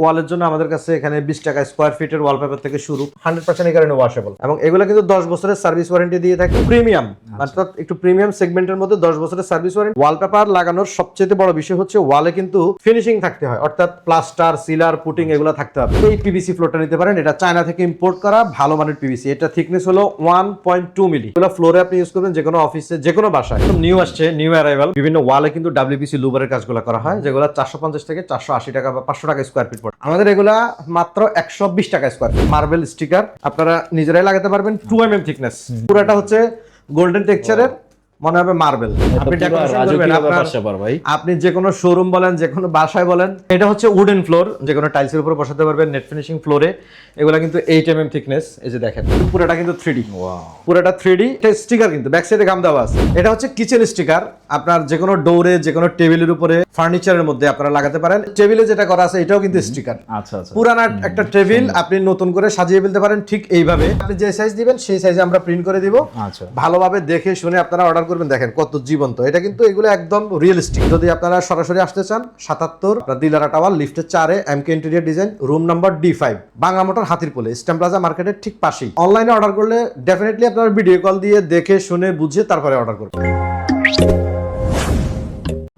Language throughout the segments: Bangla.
ওয়ালের জন্য আমাদের কাছে এখানে 20 টাকা স্কয়ার ফিটের ওয়ালপেপার থেকে শুরু, 100% এই কারণে ওয়াশেবল, এবং এগুলো কিন্তু 10 বছরের সার্ভিস ওয়ারেন্টি দিয়ে থাকি। প্রিমিয়াম অর্থাৎ একটু প্রিমিয়াম সেগমেন্টের মধ্যে 10 বছরের সার্ভিস ওয়ারেন্টি। ওয়ালপেপার লাগানোর সবচেয়ে বড় বিষয় হচ্ছে ওয়ালে কিন্তু ফিনিশিং থাকতে হয়, অর্থাৎ প্লাস্টার, সিলার, পুটিং এগুলো থাকতে হবে। এই পিভিসি ফ্লোরটা নিতে পারেন, এটা চায়না থেকে ইম্পোর্ট করা ভালো মানের পিভিসি। এটা থিকনেস হলো 1.2 মিলি। এগুলো ফ্লোরে আপনি ইউজ করবেন যে কোনো অফিসে, যে কোনো বাসায়। নিউ আসছে, নিউ অ্যারাইভাল। বিভিন্ন ওয়ালে কিন্তু ডাব্লিউপিসি লুবারের কাজগুলো করা হয়, যেগুলো 450 থেকে 480 টাকা বা 500 টাকা স্কয়ার ফিট পড়ে। আমাদের এগুলা মাত্র 120 টাকা স্কয়ার ফিট। মার্বেল স্টিকার আপনারা নিজেরাই লাগাতে পারবেন, 2 mm থিকনেস। পুরোটা হচ্ছে গোল্ডেন টেক্সচারের, মনে হবে মার্বেল। আপনি ডেকোরেশন করবেন, আপনি যে কোনো শোরুম বলেন, যে কোনো বাসায় বলেন। এটা হচ্ছে উডেন ফ্লোর, যে কোনো টাইলসের উপর বসাতে পারবেন। নেট ফিনিশিং ফ্লোরে এগুলা কিন্তু 8 mm থিকনেস। এই যে দেখেন পুরোটা কিন্তু 3D, পুরোটা 3D। এটা স্টিকার কিন্তু ব্যাক সাইডে গাম দেওয়া আছে। এটা হচ্ছে কিচেন স্টিকার, আপনার যে কোনো ডোরে, যে কোনো টেবিলের উপরে, ফার্নিচারের মধ্যে আপনারা লাগাতে পারেন। টেবিলে যেটা করা আছে এটাও কিন্তু স্টিকার। আচ্ছা আচ্ছা, পুরানা একটা টেবিল আপনি নতুন করে সাজিয়ে ফেলতে পারেন ঠিক এইভাবে। আপনি যে সাইজ দিবেন সেই সাইজে আমরা প্রিন্ট করে দিব। আচ্ছা, ভালোভাবে দেখে শুনে আপনারা অর্ডার করবেন। দেখেন কত জীবন্ত এটা, কিন্তু এগুলো একদম রিয়েলিস্টিক। যদি আপনারা সরাসরি আসতে চান, 77 দিলারা টাওয়ার, লিফটের 4 A MK interior design, room number D5, Bangla motor, হাতিরপুলে, স্ট্যাম্প প্লাজা মার্কেটের ঠিক পাশেই। অনলাইনে অর্ডার করলে ডেফিনেটলি আপনারা ভিডিও কল দিয়ে দেখে শুনে বুঝে তারপরে অর্ডার করবেন।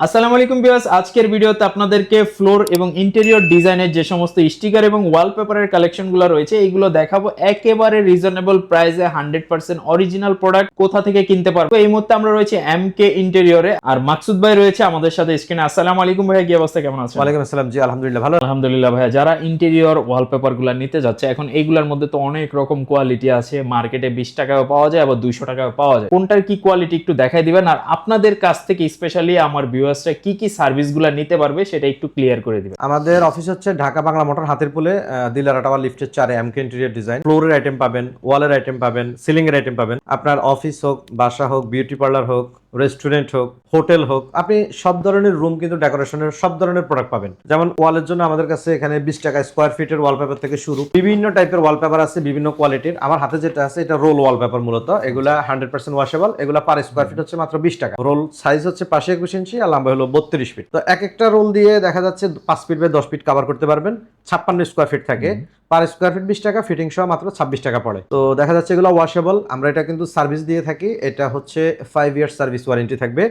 আসসালামু আলাইকুম ভিউয়ার্স, আজকের ভিডিওতে আপনাদেরকে ফ্লোর এবং ইন্টেরিয়র ডিজাইনের যে সমস্ত স্টিকার এবং ওয়ালপেপারের কালেকশনগুলো রয়েছে এইগুলো দেখাবো একেবারে রিজনেবল প্রাইসে। 100% অরিজিনাল প্রোডাক্ট কোথা থেকে কিনতে পারবো। এই মুহূর্তে আমরা রয়েছে এমকে ইন্টেরিয়রে, আর মাকসুদ ভাই রয়েছে আমাদের সাথে স্ক্রিনে। আসসালামু আলাইকুম ভাইয়া, কি অবস্থা, কেমন আছেন? ওয়ালাইকুম আসসালাম, জি আলহামদুলিল্লাহ ভালো। আলহামদুলিল্লাহ ভাইয়া। যারা ইন্টেরিয়র ওয়ালপেপারগুলো নিতে যাচ্ছে, এখন এইগুলোর মধ্যে তো অনেক রকম কোয়ালিটি আছে। মার্কেটে 20 টাকাও পাওয়া যায়, আবার 200 টাকাও পাওয়া যায়। কোনটার কি কোয়ালিটি একটু দেখাই দিবেন, আর আপনাদের কাছ থেকে স্পেশালি আমার ভিউয়ার্সরা কি কি সার্ভিসগুলো নিতে পারবে সেটা একটু ক্লিয়ার করে দিবেন। আমাদের অফিস হচ্ছে ঢাকা বাংলা মোটর, হাতিরপুলে, দিলারা টাওয়ার, লিফটের 4 এ এমকে ইন্টেরিয়র ডিজাইন। ফ্লোরের আইটেম পাবেন, ওয়ালের আইটেম পাবেন, সিলিং এর আইটেম পাবেন। আপনার অফিস হোক, বাসা হোক, বিউটি পার্লার হোক, রেস্টুরেন্ট হোক, হোটেল হোক, আপনি সব ধরনের রুম কিন্তু ডেকোরেশনের সব ধরনের প্রোডাক্ট পাবেন। যেমন ওয়ালের জন্য আমাদের কাছে এখানে 20 টাকা স্কয়ার ফিটের ওয়ালপেপার থেকে শুরু। বিভিন্ন টাইপের ওয়ালপেপার আছে, বিভিন্ন কোয়ালিটির। আমার হাতে যেটা আছে এটা রোল ওয়ালপেপার, মূলত এগুলা 100% ওয়াশেবল। এগুলা পার স্কয়ার ফিট হচ্ছে মাত্র 20 টাকা। রোল সাইজ হচ্ছে পাশে 21 ইঞ্চি আর লম্বা হলো 32 ফিট। তো এক একটা রোল দিয়ে দেখা যাচ্ছে 5 ফিট বাই 10 ফিট কভার করতে পারবেন। 56 স্কয়ার ফিট থাকে, পার স্কয়ার ফিট 20 টাকা, ফিটিং সহ মাত্র 26 টাকা পড়ে। তো দেখা যাচ্ছে এগুলো ওয়াশেবল। আমরা এটা কিন্তু সার্ভিস দিয়ে থাকি, এটা হচ্ছে 5 ইয়ার সার্ভিস ওয়ারেন্টি থাকবে।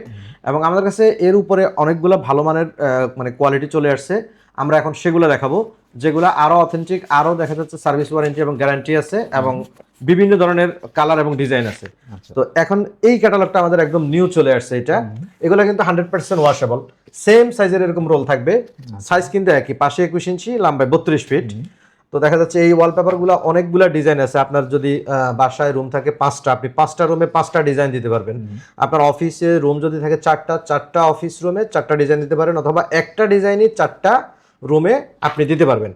এবং আমাদের কাছে এর উপরে অনেকগুলো ভালো মানের মানে কোয়ালিটি চলে আসছে। আমরা এখন সেগুলো দেখাবো, যেগুলো আরো অথেন্টিক, আরো দেখা যাচ্ছে সার্ভিস ওয়ারেন্টি এবং গ্যারান্টি আছে, এবং বিভিন্ন ধরনের কালার এবং ডিজাইন আছে। তো এখন এই ক্যাটালগটা আমাদের একদম নিউ চলে আসছে। এটা এগুলো কিন্তু 100% ওয়াশেবল। সেম সাইজের এরকম রোল থাকবে, সাইজ কিন্তু একই, পাশে 21 ইঞ্চি, লম্বায় 32 ফিট। তো দেখা যাচ্ছে এই ওয়ালপেপারগুলো অনেকগুলো ডিজাইন আছে। আপনার যদি বাসায় রুম থাকে 5টা, আপনি 5টা রুমে 5টা ডিজাইন দিতে পারবেন। আপনার অফিসে রুম যদি থাকে 4টা অফিস রুমে 4টা ডিজাইন দিতে পারেন, অথবা একটা ডিজাইনই 4টা রুমে আপনি দিতে পারবেন।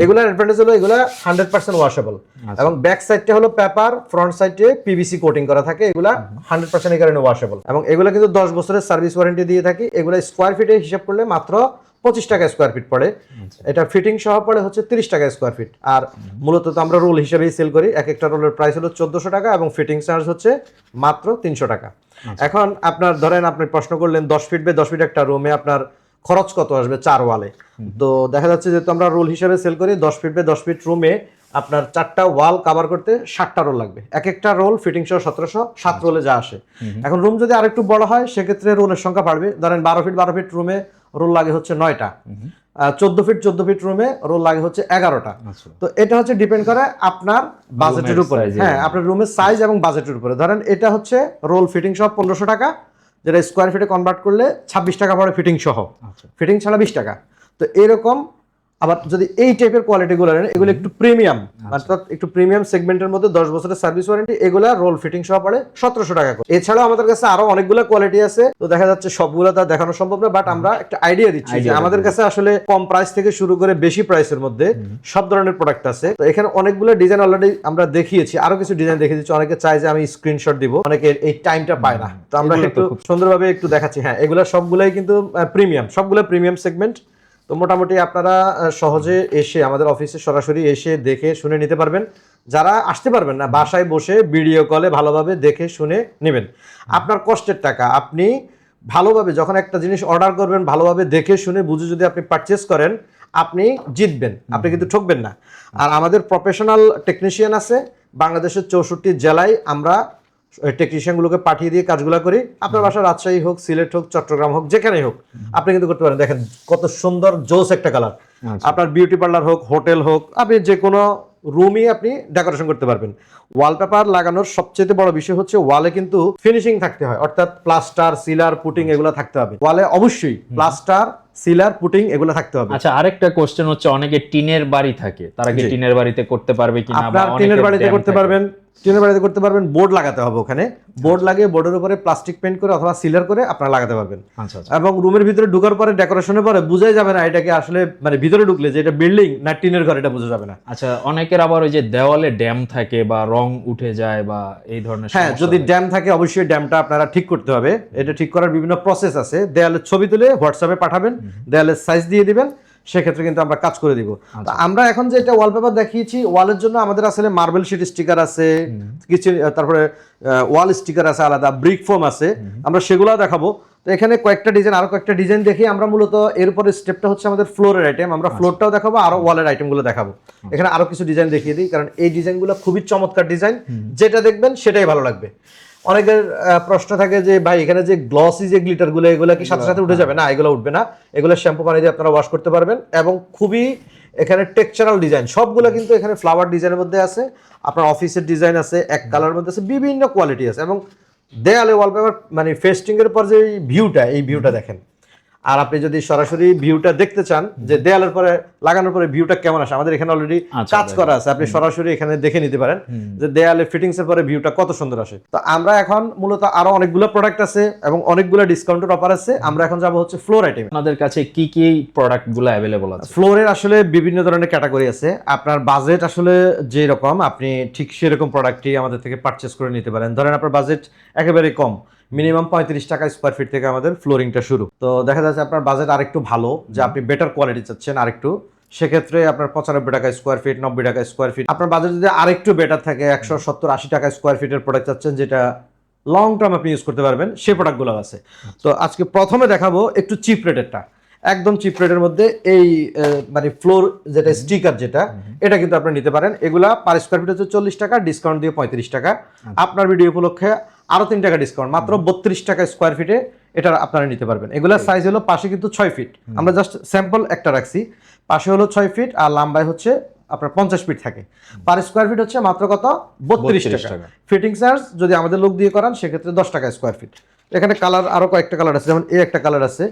এগুলোর অ্যাডভান্টেজ হলো এগুলা 100% ওয়াশেবল, এবং ব্যাক সাইডটা হলো পেপার, ফ্রন্ট সাইডে পিভিসি কোটিং করা থাকে। এগুলা 100% এই কারণে ওয়াশেবল, এবং এগুলা কিন্তু 10 বছরের সার্ভিস ওয়ারেন্টি দিয়ে থাকি। এগুলা স্কয়ার ফিটে হিসাব করলে মাত্র 25 টাকা স্কয়ার ফিট পড়ে। এটা ফিটিং সহ পড়ে হচ্ছে 30 টাকা স্কয়ার ফিট। আর মূলত তো আমরা রোল হিসেবেই সেল করি। এক একটা রোলের প্রাইস হলো 1400 টাকা, এবং ফিটিং চার্জ হচ্ছে মাত্র 300 টাকা। এখন আপনার ধরেন, আপনি প্রশ্ন করলেন 10 ফিট বাই 10 ফিট একটা রুমে আপনার খরচ কত আসবে 4 ওয়ালে। তো দেখা যাচ্ছে যেহেতু আমরা রোল হিসেবে সেল করি, 10 ফিট বাই 10 ফিট রুমে আপনার 4টা ওয়াল কভার করতে 60টা রোল লাগবে। এক একটা রোল ফিটিং সহ 1700, 7 রোলে যা আসে। এখন রুম যদি আরেকটু বড় হয় সেক্ষেত্রে রোলের সংখ্যা বাড়বে। ধরেন 12 ফিট রুমে রোল লাগে হচ্ছে 9টা, 14 ফিট রুমে রোল লাগে হচ্ছে 11টা। তো এটা হচ্ছে ডিপেন্ড করে আপনার বাজেটের উপরে। হ্যাঁ, আপনার রুমের সাইজ এবং বাজেটের উপরে। ধরেন এটা হচ্ছে রোল ফিটিং সহ 1500 টাকা, যেটা স্কয়ার ফিটে কনভার্ট করলে 26 টাকা পড়ে ফিটিং সহ, ফিটিং ছাড়া 20 টাকা। তো এরকম। আবার যদি এই টাইপের কোয়ালিটিগুলো নেন, এগুলো একটু প্রিমিয়াম, অর্থাৎ একটু প্রিমিয়াম সেগমেন্টের মধ্যে 10 বছরের সার্ভিস ওয়ারেন্টি। এগুলা রোল ফিটিং সহ পড়ে 1700 টাকা করে। এছাড়াও আমাদের কাছে আরো অনেকগুলো কোয়ালিটি আছে। তো দেখা যাচ্ছে সবগুলো তা দেখানো সম্ভব না, বাট আমরা একটা আইডিয়া দিচ্ছি যে আমাদের কাছে আসলে কম প্রাইস থেকে শুরু করে বেশি প্রাইসের মধ্যে সব ধরনের প্রোডাক্ট আছে। তো এখানে অনেকগুলো ডিজাইন অলরেডি আমরা দেখিয়েছি, আরো কিছু ডিজাইন দেখিয়ে দিচ্ছি। অনেকে চায় যে আমি স্ক্রিনশট দিব, অনেকে এই টাইমটা পায় না। তো আমরা একটু সুন্দরভাবে একটু দেখাচ্ছি। হ্যাঁ, এগুলো সবগুলাই কিন্তু প্রিমিয়াম, সবগুলো প্রিমিয়াম সেগমেন্ট। তো মোটামুটি আপনারা সহজে এসে আমাদের অফিসে সরাসরি এসে দেখে শুনে নিতে পারবেন। যারা আসতে পারবেন না, বাসায় বসে ভিডিও কলে ভালোভাবে দেখে শুনে নেবেন। আপনার কষ্টের টাকা আপনি ভালোভাবে যখন একটা জিনিস অর্ডার করবেন, ভালোভাবে দেখে শুনে বুঝে যদি আপনি পারচেস করেন, আপনি জিতবেন, আপনি কিন্তু ঠকবেন না। আর আমাদের প্রফেশনাল টেকনিশিয়ান আছে বাংলাদেশের 64 জেলায়, আমরা টেকনিশিয়ানগুলোকে পাঠিয়ে দিয়ে কাজগুলো করি। আপনার বাসা রাজশাহী হোক, সিলেট হোক, চট্টগ্রাম হোক, যেখানেই হোক আপনি কিন্তু করতে পারেন। দেখেন কত সুন্দর জোস একটা কালার। আপনার বিউটি পার্লার হোক, হোটেল হোক, আপনি যে কোনো রুমই আপনি ডেকোরেশন করতে পারবেন। ওয়ালপেপার লাগানোর সবচেয়ে বড় বিষয় হচ্ছে ওয়ালে কিন্তু ফিনিশিং থাকতে হয়, অর্থাৎ প্লাস্টার, সিলার, পুটিং এগুলো থাকতে হবে। ওয়ালে অবশ্যই প্লাস্টার, সিলার, পুটিং এগুলো থাকতে হবে। আচ্ছা, আরেকটা কোশ্চেন হচ্ছে, অনেকে টিনের বাড়ি থাকে, তারা কি টিনের বাড়িতে করতে পারবে কিনা? আপনার টিনের বাড়িতে করতে পারবেন, টিনের বাড়িতে করতে পারবেন। বোর্ড লাগাতে হবে ওখানে, বোর্ড লাগিয়ে বোর্ডের উপরে প্লাস্টিক পেইন্ট করে অথবা সিলার করে আপনারা লাগাতে পারবেন। আচ্ছা, এবং রুমের ভিতরে ঢোকার পরে, ডেকোরেশনের পরে বোঝাই যাবে না এটাকে আসলে মানে ভিতরে ঢুকলে যে এটা বিল্ডিং না টিনের ঘর, এটা বোঝা যাবে না। আচ্ছা, অনেকের আবার ওই যে দেওয়ালে ড্যাম থাকে বা রং উঠে যায় বা এই ধরনের হ্যাঁ, যদি ড্যাম থাকে অবশ্যই ড্যামটা আপনারা ঠিক করতে হবে। এটা ঠিক করার বিভিন্ন প্রসেস আছে। দেয়ালের ছবি তুলে হোয়াটসঅ্যাপে পাঠাবেন, দেয়ালের সাইজ দিয়ে দিবেন, সেক্ষেত্রে কিন্তু আমরা কাজ করে দিব। তো আমরা এখন যে এটা ওয়ালপেপার দেখিয়েছি, ওয়ালের জন্য আমাদের আসলে মার্বেল শিট স্টিকার আছে কিছু, তারপরে ওয়াল স্টিকার আছে আলাদা, ব্রিক ফোম আছে, আমরা সেগুলো দেখাবো। তো এখানে কয়েকটা ডিজাইন, আরো কয়েকটা ডিজাইন দেখি আমরা। মূলত এর উপরে স্টেপটা হচ্ছে আমাদের ফ্লোরের আইটেম, আমরা ফ্লোরটাও দেখাবো, আরো ওয়ালের আইটেমগুলো দেখাবো। এখানে আরো কিছু ডিজাইন দেখিয়ে দিই, কারণ এই ডিজাইনগুলো খুবই চমৎকার ডিজাইন, যেটা দেখবেন সেটাই ভালো লাগবে। অনেকের প্রশ্ন থাকে যে ভাই এখানে যে গ্লসি যে গ্লিটার গুলো, এগুলো কি সাথে সাথে উঠে যাবে? না, এগুলো উঠবে না। এগুলো শ্যাম্পু পানি দিয়ে আপনারা ওয়াশ করতে পারবেন। এবং খুবই এখানে টেক্সচারাল ডিজাইন সবগুলো কিন্তু এখানে ফ্লাওয়ার ডিজাইনের মধ্যে আছে, আপনার অফিসের ডিজাইন আছে, এক কালার মধ্যে আছে, বিভিন্ন কোয়ালিটি আছে। এবং দেয়ালে ওয়ালপেপার মানে ফেস্টিং এর পর যে ভিউটা, এই ভিউটা দেখেন। আর আপনি যদি সরাসরি ভিউটা দেখতে চান যে দেয়ালের পরে লাগানোর পরে ভিউটা কেমন আসে, আমাদের এখানে অলরেডি কাজ করা আছে, আপনি সরাসরি এখানে দেখে নিতে পারেন যে দেয়ালে ফিটিংস এর পরে ভিউটা কত সুন্দর আসে। তো আমরা এখন মূলত আরো অনেকগুলো প্রোডাক্ট আছে এবং অনেকগুলো ডিসকাউন্টের অফার আছে। আমরা এখন যাব হচ্ছে ফ্লোর আইটেম। আপনাদের কাছে কি কি প্রোডাক্টগুলো अवेलेबल আছে? ফ্লোরের আসলে বিভিন্ন ধরনের ক্যাটাগরি আছে। আপনার বাজেট আসলে যে রকম, আপনি ঠিক সেরকম প্রোডাক্টই আমাদের থেকে পারচেজ করে নিতে পারেন। ধরেন আপনার বাজেট একেবারে কম, মিনিমাম 35 টাকা স্কোয়ার ফিট থেকে আমাদের ফ্লোরিংটা শুরু। তো দেখা যাচ্ছে আপনার বাজেট আরেকটু ভালো, যে আপনি বেটার কোয়ালিটি চাচ্ছেন আরেকটু, সেক্ষেত্রে আপনার 95 টাকা স্কোয়ার ফিট, 90 টাকা স্কোয়ার ফিট। আপনার বাজেট যদি আরেকটু বেটার থাকে, 170-80 টাকা স্কোয়ার ফিটের প্রোডাক্ট চাচ্ছেন, যেটা লং টার্ম আপনি ইউজ করতে পারবেন, সেই প্রোডাক্টগুলো আছে। তো আজকে প্রথমে দেখাবো একটু চিপ রেটেরটা, একদম চিপ রেটের মধ্যে। এই মানে ফ্লোর যেটা স্টিকার, যেটা এটা কিন্তু আপনি নিতে পারেন। এগুলা পার স্কোয়ার ফিট হচ্ছে 40 টাকা, ডিসকাউন্ট দিয়ে 35 টাকা। আপনার ভিডিও উপলক্ষে আরো 3 টাকা ডিসকাউন্ট, মাত্র 32 টাকা স্কোয়ার ফিটে এটা আপনারা নিতে পারবেন। এগুলার সাইজ হলো, পাশে কিন্তু 6 ফিট, আমরা জাস্ট স্যাম্পল একটা রাখছি। পাশে হলো 6 ফিট আর লম্বায় হচ্ছে আপনার 50 ফিট থাকে। পার স্কোয়ার ফিট হচ্ছে মাত্র কত? 32 টাকা। ফিটিং চার্জ যদি আমাদের লোক দিয়ে করান সেক্ষেত্রে 10 টাকা স্কোয়ার ফিট। এখানে কালার আরো কয়েকটা কালার আছে, যেমন এই একটা কালার আছে।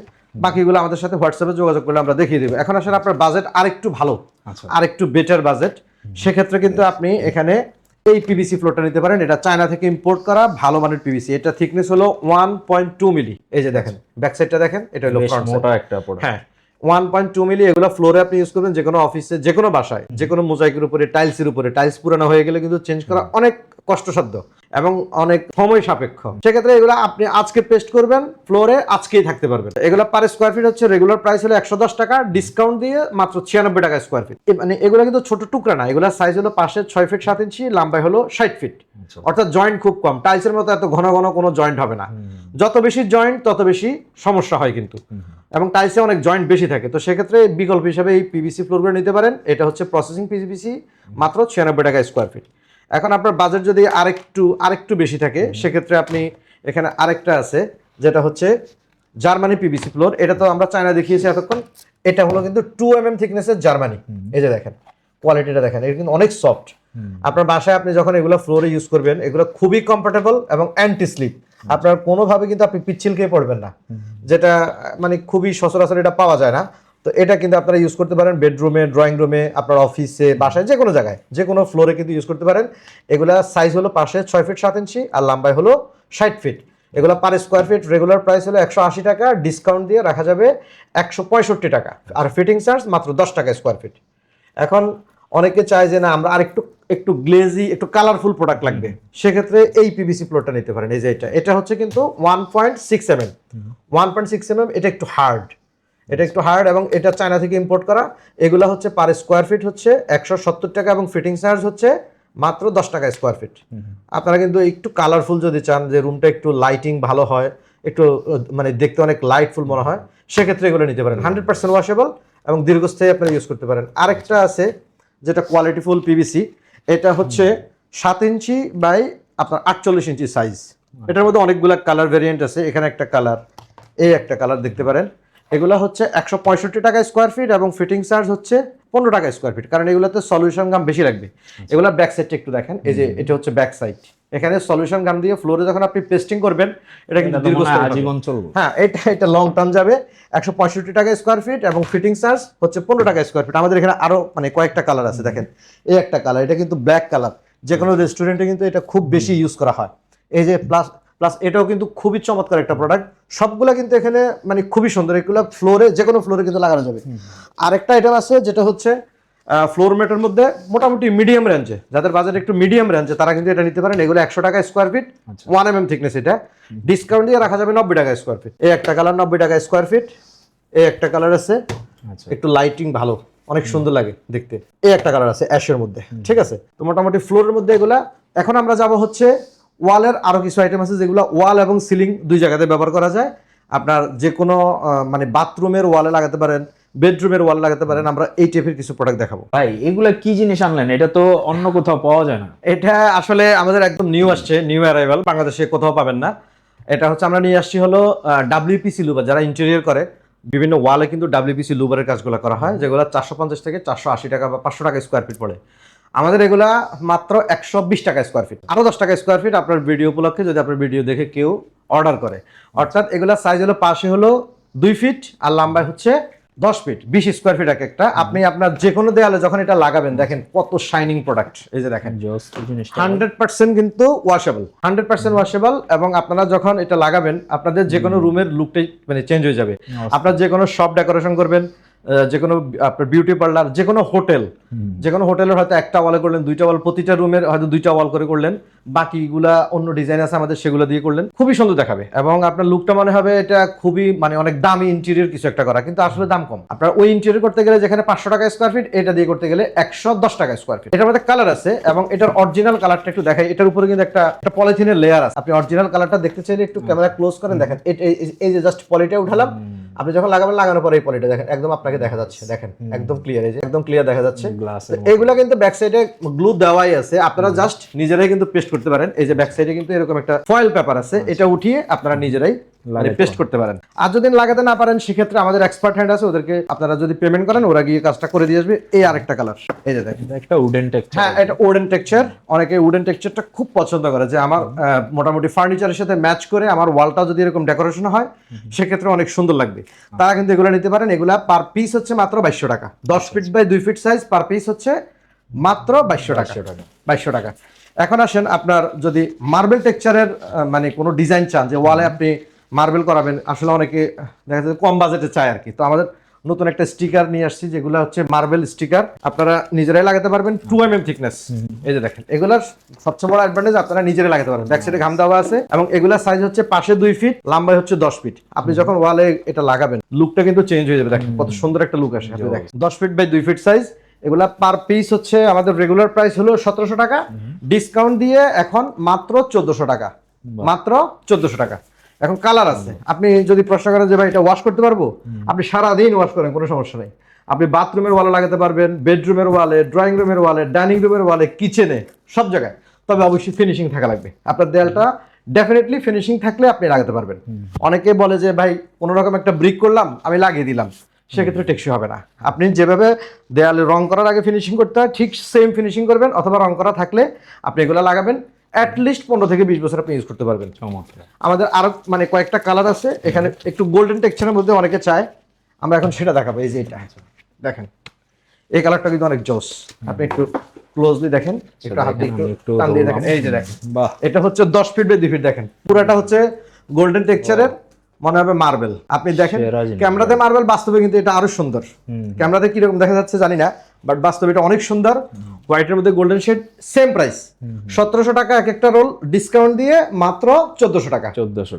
বাকিগুলো আমাদের সাথে হোয়াটসঅ্যাপে যোগাযোগ করলে আমরা দেখিয়ে দেবো। এখন আসলে আপনার বাজেট আরেকটু ভালো, আরেকটু বেটার বাজেট, সেক্ষেত্রে কিন্তু আপনি এখানে এই পিভিসি ফ্লোরটা নিতে পারেন। এটা চায়না থেকে ইম্পোর্ট করা ভালো মানের পিভিসি। এটা থিকনেস হলো 1.2 মিলি। এই যে দেখেন ব্যাক সাইডটা দেখেন, এটা হলো ফ্রন্ট সাইড। মোটা একটা প্রোডাক্ট। হ্যাঁ, 1.2 মিলি। এগুলো ফ্লোরে আপনি ইউজ করবেন, যে কোনো অফিসে, যে কোনো বাসায়, যে কোনো মোজাইকের উপরে, টাইলসের উপরে। টাইলস পুরানো হয়ে গেলে কিন্তু চেঞ্জ করা অনেক কষ্টসাধ্য এবং অনেক সময় সাপেক্ষ। সেক্ষেত্রে এগুলো আপনি আজকে পেস্ট করবেন, ফ্লোরে আজকেই থাকতে পারবেন। এগুলো পার স্কোয়ার ফিট হচ্ছে রেগুলার প্রাইস হলো 110 টাকা, ডিসকাউন্ট দিয়ে মাত্র 96 টাকা স্কোয়ার ফিট। মানে এগুলো কিন্তু ছোট টুকরা না, এগুলোর সাইজ হলো পাশে 6 ফিট 7 ইঞ্চি, লম্বায় হলো 60 ফিট। অর্থাৎ জয়েন্ট খুব কম, টাইলসের মতো এত ঘন ঘন কোনো জয়েন্ট হবে না। যত বেশি জয়েন্ট তত বেশি সমস্যা হয় কিন্তু, এবং টাইলসে অনেক জয়েন্ট বেশি থাকে। তো সেক্ষেত্রে বিকল্প হিসাবে এই পিভিসি ফ্লোরগুলো নিতে পারেন। এটা হচ্ছে প্রসেসিং পিভিসি, মাত্র 96 টাকা স্কোয়ার ফিট। এখন আপনার বাজেট যদি আরেকটু বেশি থাকে, সেক্ষেত্রে আপনি এখানে আরেকটা আছে, যেটা হচ্ছে জার্মানি পিভিসি ফ্লোর। এটা তো আমরা চায়না দেখিয়েছি এতক্ষণ। এটা হলো কিন্তু 2 mm থিকনেসের জার্মানি। এই যে দেখেন কোয়ালিটিটা দেখেন, এটা কিন্তু অনেক সফট। আপনার বাসায় আপনি যখন এগুলো ফ্লোরে ইউজ করবেন, এগুলো খুবই কমফোর্টেবল এবং অ্যান্টি স্লিপ। আপনার কোনোভাবে কিন্তু আপনি পিচ্ছিল খেয়ে পড়বেন না, যেটা মানে খুবই সচরাচর এটা পাওয়া যায় না। তো এটা কিন্তু আপনারা ইউজ করতে পারেন বেডরুমে, ড্রয়িং রুমে, আপনার অফিসে, বাসায়, যে কোনো জায়গায়, যে কোনো ফ্লোরে কিন্তু ইউজ করতে পারেন। এগুলা সাইজ হলো পাশে 6 ফিট 7 ইঞ্চি আর লম্বায় হলো 60 ফিট। এগুলো per square feet regular price হলো 180 টাকা, ডিসকাউন্ট দিয়ে রাখা যাবে 165 টাকা। আর ফিটিং চার্জ মাত্র 10 টাকা স্কোয়ার ফিট। এখন অনেকে চায় যে না, আমরা একটু গ্লেজি, একটু কালারফুল প্রোডাক্ট লাগবে, সেক্ষেত্রে এই পিভিসি ফ্লোরটা নিতে পারেন। এই যে এটা হচ্ছে কিন্তু 1.6 mm। 1.6 mm। এটা একটু হার্ড, এবং এটা চায়না থেকে ইম্পোর্ট করা। এগুলো হচ্ছে পার স্কোয়ার ফিট হচ্ছে 170 টাকা এবং ফিটিং চার্জ হচ্ছে মাত্র 10 টাকা স্কোয়ার ফিট। আপনারা কিন্তু একটু কালারফুল যদি চান, যে রুমটা একটু লাইটিং ভালো হয়, একটু মানে দেখতে অনেক লাইটফুল মনে হয়, সেক্ষেত্রে এগুলো নিতে পারেন। 100% ওয়াশেবল এবং দীর্ঘস্থায়ী আপনারা ইউজ করতে পারেন। আরেকটা আছে যেটা কোয়ালিটিফুল পিভিসি, এটা হচ্ছে 7 ইঞ্চি বাই আপনার 48 ইঞ্চি সাইজ। এটার মধ্যে অনেকগুলা কালার ভেরিয়েন্ট আছে, এখানে একটা কালার, এই একটা কালার দেখতে পারেন। এগুলো হচ্ছে 165 টাকা স্কোয়ার ফিট এবং ফিটিং চার্জ হচ্ছে 15 টাকা স্কোয়ার ফিট, কারণ এগুলোতে সলিউশন গাম বেশি লাগবে। এগুলো ব্যাক সাইডটা একটু দেখেন, এই যে এটা হচ্ছে ব্যাক সাইড, এখানে সলিউশন গাম দিয়ে ফ্লোরে যখন আপনি পেস্টিং করবেন এটা কিন্তু দীর্ঘস্থায়ী হবে। আজীবন চলবে। হ্যাঁ, এটা লং টার্ম যাবে। 165 টাকা স্কোয়ার ফিট এবং ফিটিং চার্জ হচ্ছে 15 টাকা স্কোয়ার ফিট। আমাদের এখানে আরো মানে কয়েকটা কালার আছে, দেখেন এই একটা কালার, এটা কিন্তু ব্ল্যাক কালার, যে কোনো রেস্টুরেন্টে কিন্তু এটা খুব বেশি ইউজ করা হয়। এই যে প্লাস এটাও কিন্তু খুবই চমৎকার একটা প্রোডাক্ট। সবগুলা কিন্তু এখানে মানে খুবই সুন্দর, এগুলো ফ্লোরে যে কোনো ফ্লোরে কিন্তু লাগানো যাবে। আরেকটা আইটেম আছে যেটা হচ্ছে ফ্লোর ম্যাটের মধ্যে মোটামুটি মিডিয়াম রেঞ্জে, যাদের বাজেট একটু মিডিয়াম রেঞ্জে তারা কিন্তু এটা নিতে পারেন। এগুলো 100 টাকা স্কোয়ার ফিট, 1 mm থিকনেস, এটা ডিসকাউন্ট দিয়ে রাখা যাবে 90 টাকা স্কোয়ার ফিট। এই একটা কালার 90 টাকা স্কোয়ার ফিট। এই একটা কালার আছে একটু লাইটিং ভালো, অনেক সুন্দর লাগে দেখতে। এই একটা কালার আছে অ্যাশের মধ্যে, ঠিক আছে। তো মোটামুটি ফ্লোরের মধ্যে এগুলা। এখন আমরা যাব হচ্ছে ওয়ালের আরো কিছু আইটেম আছে যেগুলো ওয়াল এবং সিলিং দুই জায়গাতে ব্যবহার করা যায়। আপনার যে কোনো মানে বাথরুমের ওয়ালে লাগাতে পারেন, বেডরুমের ওয়াল লাগাতে পারেন। আমরা এই টাইপের কিছু প্রোডাক্ট দেখাবো। ভাই এগুলা কি জিনিস আনলেন? এটা তো অন্য কোথাও পাওয়া যায় না। এটা আসলে আমাদের একদম নিউ আসছে, নিউ অ্যারাইভাল, বাংলাদেশে কোথাও পাবেন না। এটা হচ্ছে আমরা নিয়ে আসছি হলো WPC লুবার। যারা ইন্টেরিয়র করে বিভিন্ন ওয়ালে কিন্তু WPC লুবারের কাজগুলো করা হয়, যেগুলো 450 থেকে 480 টাকা বা 500 টাকা স্কোয়ার ফিট পড়ে। আমাদের এগুলা মাত্র 120 টাকা স্কোয়ার ফিট, আরো 10 টাকা স্কোয়ার ফিট আপনার ভিডিও উপলক্ষে যদি আপনার ভিডিও দেখে কেউ অর্ডার করে। অর্থাৎ এগুলা সাইজ হলো পাশে হলো 2 ফিট আর লম্বায় হচ্ছে 10 ফিট, 20 স্কোয়ার ফিট এক একটা। আপনি আপনার যে কোনো দেয়ালে যখন এটা লাগাবেন দেখেন কত শাইনিং প্রোডাক্ট। এই যে দেখেন 100% কিন্তু ওয়াশেবল, 100% ওয়াশেবল। এবং আপনারা যখন এটা লাগাবেন আপনাদের যে কোনো রুমের লুকটাই মানে চেঞ্জ হয়ে যাবে। আপনার যে কোনো শপ ডেকোরেশন করবেন, যে কোনো আপনার বিউটি পার্লার, যে কোনো হোটেল, যে কোনো হোটেলের হয়তো একটা ওয়ালে করলেন, দুইটা ওয়াল, প্রতিটা রুমের হয়তো দুইটা ওয়াল করে করলেন, বাকিগুলা অন্য ডিজাইন আছে আমাদের সেগুলো দিয়ে করলেন, খুবই সুন্দর দেখাবে। এবং আপনার লুকটা মনে হবে এটা খুবই মানে অনেক দামি ইন্টেরিয়র কিছু একটা করা, কিন্তু আসলে দাম কম। আপনার ওই ইন্টেরিয়র করতে গেলে যেখানে 500 টাকা স্কোয়ার ফিট, এটা দিয়ে করতে গেলে 110 টাকা স্কোয়ার ফিট। এটার মধ্যে কালার আছে এবং এটার অরিজিনাল কালারটা একটু দেখাই। এটার উপরে কিন্তু একটা পলিথিনের লেয়ার আছে। আপনি অরিজিনাল কালারটা দেখতে চাইলে একটু ক্যামেরা ক্লোজ করেন, দেখেন এই যে জাস্ট পলিটা উঠালাম, আপনি যখন লাগাবেন, লাগানোর পরে এই পলিটা দেখেন একদম আপনাকে দেখা যাচ্ছে, দেখেন একদম ক্লিয়ার, এই যে একদম ক্লিয়ার দেখা যাচ্ছে। এইগুলা কিন্তু ব্যাক সাইডে গ্লু দেওয়াই আছে, আপনারা জাস্ট নিজেরাই কিন্তু পেস্ট করতে পারেন। এই যে ব্যাক সাইডে কিন্তু এরকম একটা ফয়েল পেপার আছে, এটা উঠিয়ে আপনারা নিজেরাই পেস্ট করতে পারেন। আর যদি লাগাতে না পারেন সেক্ষেত্রে আমাদের এক্সপার্ট হ্যান্ড আছে, ওদেরকে আপনারা যদি পেমেন্ট করেন ওরা গিয়ে কাজটা করে দিয়ে আসবে। এই আরেকটা কালার, এই যে দেখেন একটা উডেন টেক্সচার। হ্যাঁ, এটা উডেন টেক্সচার। অনেকে উডেন টেক্সচারটা খুব পছন্দ করে, যে আমার মোটামুটি ফার্নিচারের সাথে ম্যাচ করে আমার ওয়ালটা যদি এরকম ডেকোরেশন হয় সেক্ষেত্রে অনেক সুন্দর লাগবে। তারা কিন্তু এগুলো নিতে পারেন। এগুলা পার পিস হচ্ছে মাত্র 2200 টাকা। 10 feet by 2 feet size, per piece হচ্ছে মাত্র 2200 টাকা। 2200 টাকা। এখন আসেন, আপনার যদি মার্বেল টেক্সচারের মানে কোনো ডিজাইন চান যে ওয়ালে আপনি মার্বেল করাবেন, আসলে অনেকে দেখা যাচ্ছে কম বাজেটে চায় আর কি। তো আমাদের নতুন একটা স্টিকার নিয়ে আসছি যেগুলো হচ্ছে মার্বেল স্টিকার, আপনারা নিজেরাই লাগাতে পারবেন। 2 mm থিকনেস। এই যে দেখেন, এগুলার সবচেয়ে বড় অ্যাডভান্টেজ আপনারা নিজেরাই লাগাতে পারবেন। ব্যাক সাইডে ঘাম দেওয়া আছে এবং এগুলার সাইজ হচ্ছে পাশে 2 ফিট, লম্বায় হচ্ছে 10 ফিট। আপনি যখন ওয়ালে এটা লাগাবেন লুকটা কিন্তু চেঞ্জ হয়ে যাবে। দেখেন কত সুন্দর একটা লুক আসে। আপনি দেখেন 10 ফিট বাই 2 ফিট সাইজ। এগুলা পার পিস হচ্ছে আমাদের রেগুলার প্রাইস হলো 1700 টাকা, ডিসকাউন্ট দিয়ে এখন মাত্র 1400 টাকা, মাত্র 1400 টাকা। এখন কালার আছে, আপনি যদি প্রশ্ন করেন যে ভাই এটা ওয়াশ করতে পারবো, আপনি সারাদিন ওয়াশ করেন, কোনো সমস্যা নেই। আপনি বাথরুমের ওয়ালে লাগাতে পারবেন, বেডরুমের ওয়ালে, ড্রয়িং রুমের ওয়ালে, ডাইনিং রুমের ওয়ালে, কিচেনে, সব জায়গায়। তবে অবশ্যই ফিনিশিং থাকা লাগবে। আপনার দেয়ালটা ডেফিনেটলি ফিনিশিং থাকলে আপনি লাগাতে পারবেন। অনেকে বলে যে ভাই কোনোরকম একটা ব্রিক করলাম আমি লাগিয়ে দিলাম, সেক্ষেত্রে টেকসই হবে না। আপনি যেভাবে দেয়ালে রং করার আগে ফিনিশিং করতে হয় ঠিক সেম ফিনিশিং করবেন, অথবা রং করা থাকলে আপনি এগুলো লাগাবেন, অ্যাটলিস্ট 15 থেকে 20 বছর আপনি ইউজ করতে পারবেন। আমাদের আরো মানে কয়েকটা কালার আছে এখানে, একটু গোল্ডেন টেক্সচারের মধ্যে অনেকে চায়, আমরা এখন সেটা দেখাবো। এই যে এটা দেখেন, এই কালারটা কিন্তু অনেক জোস। আপনি একটু ক্লোজলি দেখেন, একটু হাত দিয়ে একটু টান দিয়ে দেখেন। এই যে দেখেন, এটা হচ্ছে 10 ফিট বাই 2 ফিট। দেখেন পুরোটা হচ্ছে গোল্ডেন টেক্সচারের, মনে হবে মার্বেল। আপনি দেখেন ক্যামেরাতে মার্বেল, বাস্তবে কিন্তু এটা আরো সুন্দর। ক্যামেরাতে কিরকম দেখা যাচ্ছে জানি না, বাট বাস্তবে এটা অনেক সুন্দর। হোয়াইটের মধ্যে গোল্ডেন শেড, সেম প্রাইস 1700 টাকা এক একটা রোল, ডিসকাউন্ট দিয়ে মাত্র 1400 টাকা।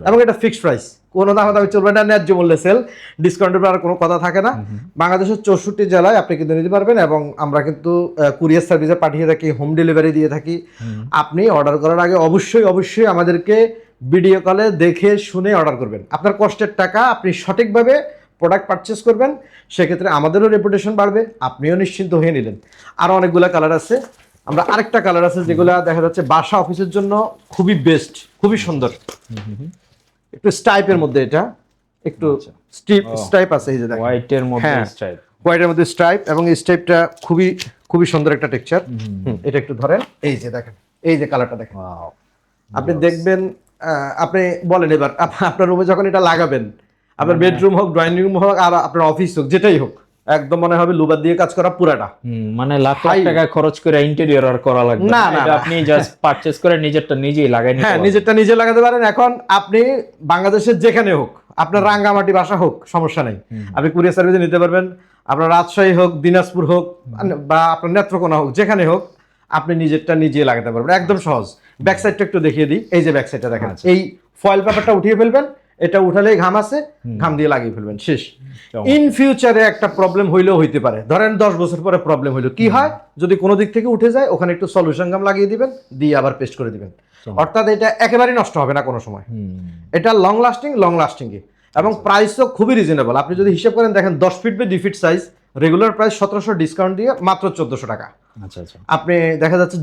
এবং এটা ফিক্সড প্রাইস, কোনো দামাদামি চলবে না, ন্যায্য মূল্যে সেল, ডিসকাউন্টের আর কোনো কথা থাকে না। বাংলাদেশের 64 জেলায় আপনি কিন্তু নিতে পারবেন এবং আমরা কিন্তু কুরিয়ার সার্ভিসে পাঠিয়ে থাকি, হোম ডেলিভারি দিয়ে থাকি। আপনি অর্ডার করার আগে অবশ্যই আমাদেরকে ভিডিও কলে দেখে শুনে অর্ডার করবেন। আপনার কষ্টের টাকা আপনি সঠিকভাবে প্রোডাক্ট পারচেস করবেন, সেক্ষেত্রে আমাদেরও রেপুটেশন বাড়বে, আপনিও নিশ্চিন্ত হয়ে নিলেন। আরো অনেকগুলা কালার আছে, আমরা আরেকটা কালার আছে যেগুলা দেখা যাচ্ছে বাসা অফিসের জন্য খুবই বেস্ট, খুবই সুন্দর, একটু স্টাইপের মধ্যে, এটা একটু স্টাইপ আছে, এই যে দেখেন হোয়াইটের মধ্যে স্টাইল, হোয়াইটের মধ্যে স্ট্রাইপ, এবং এই স্ট্রাইপটা খুবই খুবই সুন্দর একটা টেক্সচার। এটা একটু ধরেন, এই যে দেখেন, এই যে কালারটা দেখেন, আপনি দেখবেন, আপনি বলেন এবার আপনার রুমে যখন এটা লাগাবেন, আপনার বেডরুম হোক, ড্রয়িং রুম হোক, আর আপনার অফিস হোক, যেটাই হোক, একদম মনে হবে লুবার দিয়ে কাজ করা পুরাটা। মানে লাখ লাখ টাকা খরচ করে ইন্টেরিয়র আর করা লাগবে না, না, এটা আপনি জাস্ট পারচেজ করে নিজেরটা নিজেই লাগাই নিতে হ্যাঁ, পারবেন। নিজেরটা নিজে লাগাতে পারেন। এখন আপনি বাংলাদেশের যেখানে হোক, আপনার রাঙ্গামাটি বাসা হোক, সমস্যা নেই, আপনি কুরিয়ার সার্ভিসে নিতে পারবেন। আপনার রাজশাহী হোক, দিনাজপুর হোক, বা আপনার নেত্রকোনা হোক, যেখানে হোক, আপনি নিজেরটা নিজে লাগাতে পারবেন, একদম সহজ। ব্যাক সাইডটা একটু দেখিয়ে দিই, এই যে ব্যাক সাইডটা দেখেন, এই ফয়েল পেপারটা উঠিয়ে ফেলবেন, এটা উঠালেই ঘাম আছে, ঘাম দিয়ে লাগিয়ে ফেলবেন, শেষ। ইন ফিউচারে একটা প্রবলেম হইলেও হইতে পারে, ধরেন 10 বছর পরে প্রবলেম হইলো, কি হয় যদি কোনো দিক থেকে উঠে যায়, ওখানে একটু সলিউশন গাম লাগিয়ে দিবেন, দিয়ে আবার পেস্ট করে দিবেন, অর্থাৎ এটা একেবারেই নষ্ট হবে না কোনো সময়। এটা লং লাস্টিং এবং প্রাইসও খুবই রিজনেবল। আপনি যদি হিসাব করেন, দেখেন 10 feet by 2 feet size, regular price 1700, discount দিয়ে মাত্র 1400 টাকা। আচ্ছা আচ্ছা, আপনি দেখা যাচ্ছে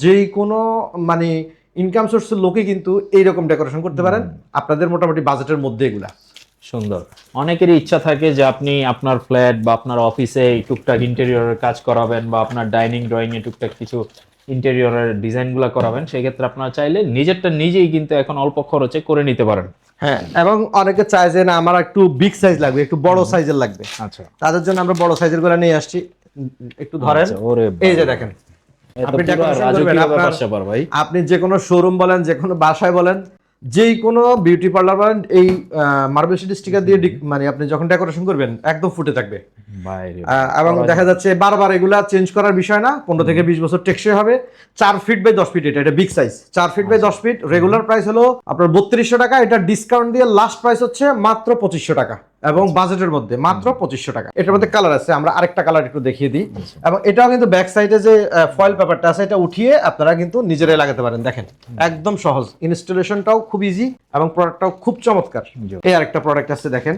যেই কোনো মানে ইনকাম সোর্সের লোকে কিন্তু এইরকম ডেকোরেশন করতে পারেন, আপনাদের মোটামুটি বাজেটের মধ্যে এগুলা সুন্দর। অনেকেরই ইচ্ছা থাকে যে আপনি আপনার ফ্ল্যাট বা আপনার অফিসে টুকটাক ইন্টেরিয়রের কাজ করাবেন, বা আপনার ডাইনিং ড্রয়িং এ টুকটাক কিছু ইন্টেরিয়রের ডিজাইনগুলো করাবেন, সেই ক্ষেত্রে আপনারা চাইলে নিজেরটা নিজেই কিন্তু এখন অল্প খরচে করে নিতে পারেন। হ্যাঁ, এবং অনেকে চায় যে না আমার একটু বিগ সাইজ লাগবে, একটু বড় সাইজের লাগবে, আচ্ছা, তাদের জন্য আমরা বড় সাইজের গুলো নিয়ে আসছি। একটু ধরেন, ওরে এই যে দেখেন, আপনি ডেকোরেশন করবেন, আপনি যে কোনো শোরুম বলেন, যে কোনো বাসায় বলেন, যেই কোনো বিউটি পার্লার বলেন, এই মার্বেল শিট স্টিকার দিয়ে মানে আপনি যখন ডেকোরেশন করবেন একদম ফুটে থাকবে। এবং দেখা যাচ্ছে বারবার এগুলা চেঞ্জ করার বিষয় না, 15 থেকে 20 বছর টেকসই হবে। 4 ফিট বাই 10 ফিট, এটা big size, 4 feet by 10 feet. Regular price হলো আপনার 3200 টাকা, এটা ডিসকাউন্ট দিয়ে লাস্ট প্রাইস হচ্ছে মাত্র 2500 টাকা, এবং বাজেটের মধ্যে মাত্র 2500 টাকা। এটার মধ্যে কালার আছে, আমরা আরেকটা কালার একটু দেখিয়ে দিই। এবং এটাও কিন্তু ব্যাক সাইডে যে ফয়েল পেপারটা আছে, এটা উঠিয়ে আপনারা কিন্তু নিজেরাই লাগাতে পারেন। দেখেন একদম সহজ, ইনস্টলেশনটাও খুব ইজি, এবং প্রোডাক্টটাও খুব চমৎকার। এই আরেকটা প্রোডাক্ট আছে দেখেন,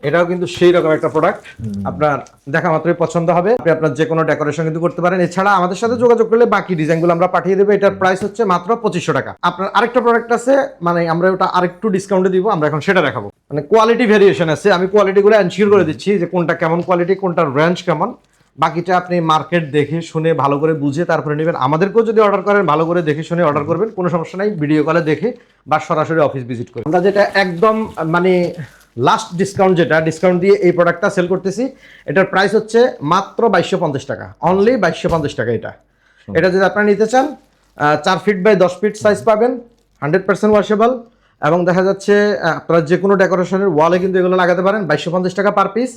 এটাও কিন্তু সেই রকম একটা প্রোডাক্ট, আপনার দেখা মাত্রই পছন্দ হবে, আপনি আপনার যে কোনো ডেকোরেশন কিন্তু করতে পারেন। এছাড়া আমাদের সাথে যোগাযোগ করলে বাকি ডিজাইনগুলো আমরা পাঠিয়ে দেবো। এটার প্রাইস হচ্ছে মাত্র 2500 টাকা। আপনার আরেকটা প্রোডাক্ট আছে, মানে আমরা ওটা আরেকটু ডিসকাউন্টে দিব, আমরা এখন সেটা দেখাবো। মানে কোয়ালিটি ভেরিয়েশন আছে, আমি কোয়ালিটিগুলো এনশিওর করে দিচ্ছি যে কোনটা কেমন কোয়ালিটি, কোনটার রেঞ্জ কেমন। বাকিটা আপনি মার্কেট দেখে শুনে ভালো করে বুঝে তারপরে নেবেন। আমাদেরকেও যদি অর্ডার করেন, ভালো করে দেখে শুনে অর্ডার করবেন, কোনো সমস্যা নাই, ভিডিও কলে দেখে বা সরাসরি অফিস ভিজিট করে। আমরা যেটা একদম মানে লাস্ট ডিসকাউন্ট, যেটা ডিসকাউন্ট দিয়ে এই প্রোডাক্টটা সেল করতেছি, এটার প্রাইস হচ্ছে মাত্র 2250 টাকা, অনলি 2250 টাকা। এটা যদি আপনারা নিতে চান, 4 ফিট বাই 10 ফিট সাইজ পাবেন, 100% ওয়াশেবল, এবং দেখা যাচ্ছে আপনারা যে কোনো ডেকোরেশনের ওয়ালে কিন্তু এগুলো লাগাতে পারেন। 2250 টাকা পার পিস,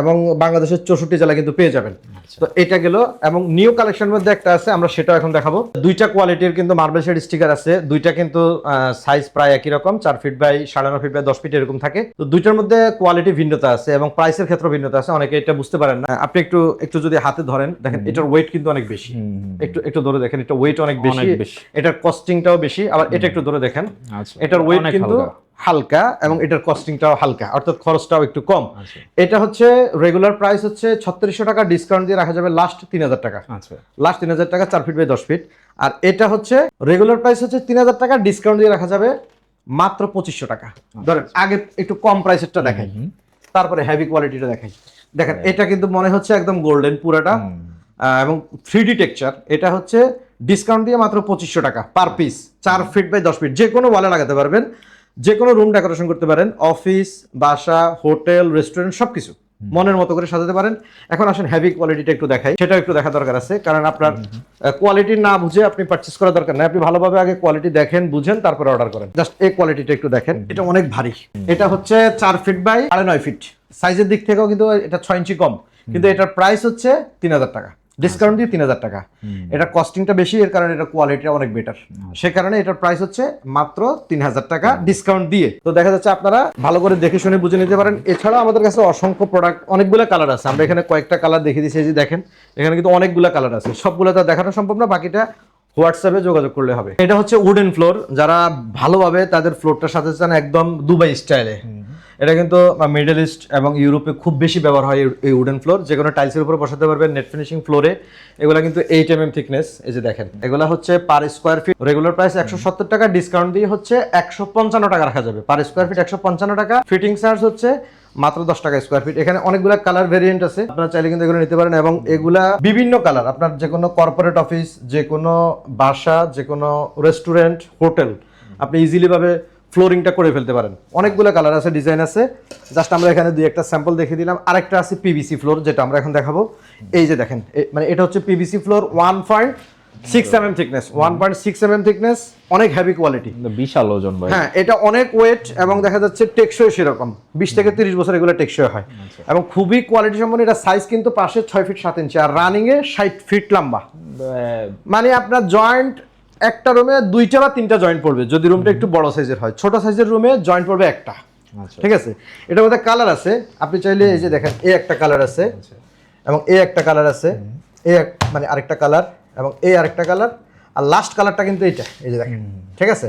এবং বাংলাদেশের 64 জেলা কিন্তু পেয়ে যাবেন। তো এটা গেল। এবং নিউ কালেকশনের মধ্যে একটা আছে, আমরা সেটাও এখন দেখাবো। দুইটা কোয়ালিটির কিন্তু মার্বেল শেড স্টিকার আছে, দুইটা কিন্তু সাইজ প্রায় একই রকম, 4 feet by 9.5 feet by 10 feet এরকম থাকে। তো দুইটার মধ্যে কোয়ালিটি ভিন্নতা আছে, এবং প্রাইসের ক্ষেত্রে ভিন্নতা আছে, অনেকে এটা বুঝতে পারেন না। আপনি একটু যদি হাতে ধরেন, দেখেন এটার ওয়েট কিন্তু অনেক বেশি, একটু ধরে দেখেন, এটা ওয়েট অনেক বেশি, এটার কস্টিংটাও বেশি। আবার এটা একটু ধরে দেখেন, এটার ওয়েট কিন্তু হালকা, এবং এটার কস্টিংটাও হালকা, অর্থাৎ খরচটাও একটু কম। এটা হচ্ছে রেগুলার প্রাইস হচ্ছে 3600 টাকা, ডিসকাউন্ট দিয়ে রাখা যাবে লাস্ট 3000 টাকা, লাস্ট 3000 টাকা, 4 ফিট বাই 10 ফিট। আর এটা হচ্ছে রেগুলার প্রাইস হচ্ছে 3000 টাকা, ডিসকাউন্ট দিয়ে রাখা যাবে মাত্র 2500 টাকা। ধরেন আগে একটু কম প্রাইসেরটা দেখাই, তারপরে হেভি কোয়ালিটিটা দেখাই। দেখেন এটা কিন্তু মনে হচ্ছে একদম গোল্ডেন পুরাটা, এবং 3D টেক্সচার। এটা হচ্ছে ডিসকাউন্ট দিয়ে মাত্র 2500 টাকা per piece, 4 feet by 10 feet, যে কোনো ওয়ালে লাগাতে পারবেন, যে কোনো রুম ডেকোরেশন করতে পারেন, অফিস, বাসা, হোটেল, রেস্টুরেন্ট, সবকিছু মনের মতো করে সাজাতে পারেন। এখন আসেন হেভি কোয়ালিটিটা একটু দেখাই, সেটা একটু দেখা দরকার আছে, কারণ আপনার কোয়ালিটি না বুঝে আপনি পারচেজ করা দরকার নাই। আপনি ভালোভাবে আগে কোয়ালিটি দেখেন, বুঝেন, তারপরে অর্ডার করেন। জাস্ট এই কোয়ালিটিটা একটু দেখেন, এটা অনেক ভারী। এটা হচ্ছে 4 ফিট বাই 9.5 ফিট, সাইজের দিক থেকেও কিন্তু এটা 6 ইঞ্চি কম, কিন্তু এটার প্রাইস হচ্ছে 3000 টাকা, ডিসকাউন্ট দিয়ে 3000 টাকা। এটা কস্টিংটা বেশি, এর কারণে এটা কোয়ালিটিটা অনেক বেটার, সে কারণে এটার প্রাইস হচ্ছে মাত্র 3000 টাকা ডিসকাউন্ট দিয়ে। তো দেখা যাচ্ছে আপনারা ভালো করে দেখে শুনে বুঝে নিতে পারেন। এছাড়াও আমাদের কাছে অসংখ্য প্রোডাক্ট, অনেকগুলো কালার আছে, আমরা এখানে কয়েকটা কালার দেখে দিচ্ছি, যে দেখেন এখানে কিন্তু অনেকগুলো কালার আছে, সবগুলো তো দেখানো সম্ভব না, বাকিটা হোয়াটসঅ্যাপে যোগাযোগ করলে হবে। এটা হচ্ছে উডেন ফ্লোর, যারা ভালোভাবে তাদের ফ্লোরটা সাজাতে চান একদম দুবাই স্টাইলে, এটা কিন্তু মিডল ইস্ট এবং ইউরোপে খুব বেশি ব্যবহার হয় এই উডেন ফ্লোর, যে কোনো টাইলসের উপরে বসাতে পারবেন নেট ফিনিশিং ফ্লোরে। এগুলা কিন্তু 8 mm থিকনেস, এই যে দেখেন এগুলা হচ্ছে per square feet regular price 170 টাকা, ডিসকাউন্ট দিয়ে হচ্ছে 155 টাকা রাখা যাবে পার স্কোয়ার ফিট, 155 টাকা। ফিটিং চার্জ হচ্ছে মাত্র 10 টাকা স্কোয়ার ফিট। এখানে অনেকগুলা কালার ভেরিয়েন্ট আছে, আপনারা চাইলে কিন্তু এগুলো নিতে পারেন, এবং এগুলা বিভিন্ন কালার। আপনার যে কোনো কর্পোরেট অফিস, যে কোনো বাসা, যে কোনো রেস্টুরেন্ট, হোটেল আপনি ইজিলি ভাবে ফ্লোরিংটা করে ফেলতে পারেন। অনেকগুলো কালার আছে, ডিজাইন আছে, জাস্ট আমরা এখানে দুই একটা স্যাম্পল দেখিয়ে দিলাম। আরেকটা আছে পিভিসি ফ্লোর, যেটা আমরা এখন দেখাবো। এই যে দেখেন, মানে এটা হচ্ছে PVC floor, 1.6 mm thickness, 1.6 mm thickness, অনেক হেভি কোয়ালিটি, বিশাল ওজন ভাই। হ্যাঁ, এটা অনেক ওয়েট এবং দেখা যাচ্ছে টেকসই সেরকম 20 থেকে 30 বছর এগুলো টেকসই হয়, এবং খুবই কোয়ালিটি সম্পন্ন। এটা সাইজ কিন্তু পাশে 6 ফিট 7 ইঞ্চি আর রানিং এ 60 ফিট লম্বা। মানে আপনার জয়েন্ট একটা রুমে 2টা বা 3টা জয়েন্ট পড়বে, যদি রুমটা একটু বড় সাইজের হয়। ছোট সাইজের রুমে জয়েন্ট পড়বে একটা। ঠিক আছে, এটার মধ্যে কালার আছে, আপনি চাইলে এই যে দেখেন এই একটা কালার আছে, এবং এই একটা কালার আছে, মানে আরেকটা কালার, এবং এই আরেকটা কালার, আর লাস্ট কালারটা কিন্তু এইটা, এই যে দেখেন। ঠিক আছে,